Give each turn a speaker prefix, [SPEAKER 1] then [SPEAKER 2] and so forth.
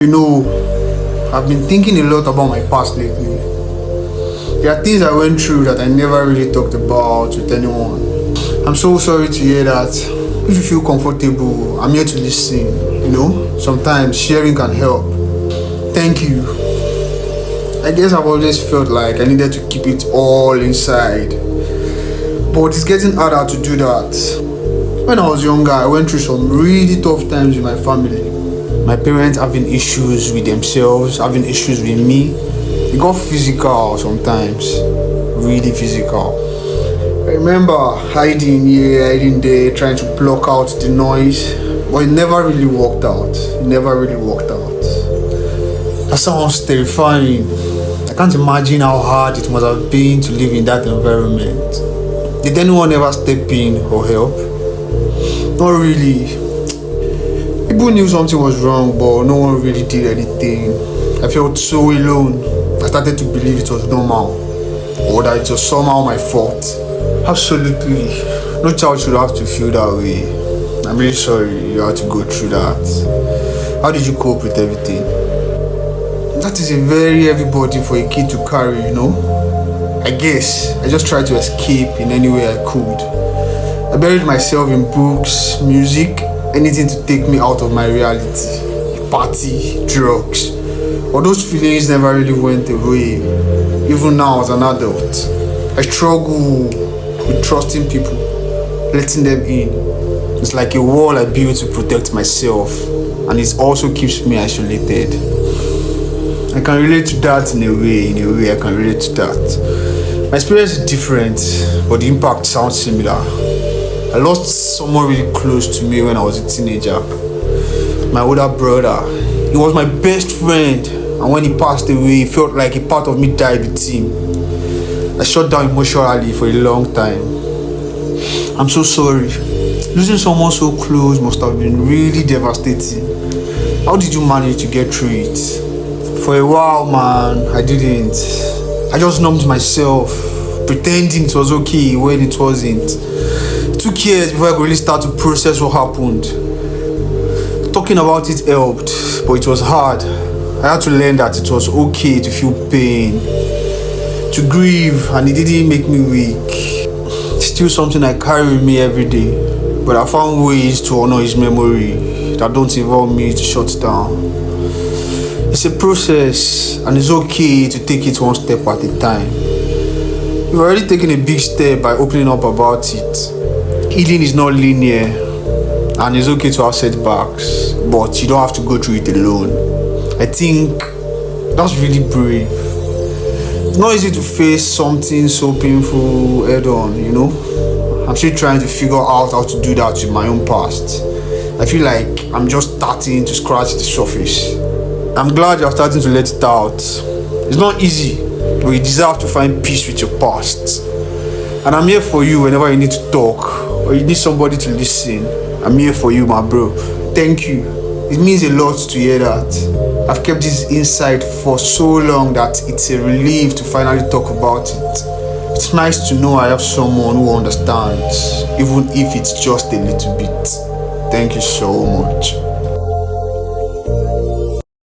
[SPEAKER 1] You know, I've been thinking a lot about my past lately. There are things I went through that I never really talked about with anyone. I'm so sorry to hear that. If you feel comfortable, I'm here to listen. Sometimes sharing can help. Thank you. I guess I've always felt like I needed to keep it all inside. But it's getting harder to do that. When I was younger, I went through some really tough times with my family. My parents having issues with themselves, having issues with me. It got physical sometimes, really physical. I remember hiding here, hiding there, trying to block out the noise, but it never really worked out. That sounds terrifying. I can't imagine how hard it must have been to live in that environment. Did anyone ever step in or help? Not really. People knew something was wrong, but no one really did anything. I felt so alone. I started to believe it was normal, or that it was somehow my fault. Absolutely. No child should have to feel that way. I'm really sorry you had to go through that. How did you cope with everything? That is a very heavy burden for a kid to carry, I guess I just tried to escape in any way I could. I buried myself in books, music, anything to take me out of my reality. Party, drugs. But those feelings never really went away. Even now as an adult, I struggle with trusting people, letting them in. It's like a wall I built to protect myself, and it also keeps me isolated. I can relate to that in a way I can relate to that. My experience is different, but the impact sounds similar. I lost someone really close to me when I was a teenager. My older brother. He was my best friend, and when he passed away, it felt like a part of me died with him. I shut down emotionally for a long time. I'm so sorry. Losing someone so close must have been really devastating. How did you manage to get through it? For a while, man, I didn't. I just numbed myself, pretending it was okay when it wasn't. It took years before I could really start to process what happened. Talking about it helped, but it was hard. I had to learn that it was okay to feel pain, to grieve, and it didn't make me weak. It's still something I carry with me every day, but I found ways to honor his memory that don't involve me to shut down. It's a process, and it's okay to take it one step at a time. You've already taken a big step by opening up about it. Healing is not linear, and it's okay to have setbacks, but you don't have to go through it alone. I think that's really brave. It's not easy to face something so painful head on, I'm still trying to figure out how to do that with my own past. I feel like I'm just starting to scratch the surface. I'm glad you're starting to let it out. It's not easy, but you deserve to find peace with your past. And I'm here for you whenever you need to talk or you need somebody to listen. I'm here for you, my bro. Thank you. It means a lot to hear that. I've kept this inside for so long that it's a relief to finally talk about it. It's nice to know I have someone who understands, even if it's just a little bit. Thank you so much.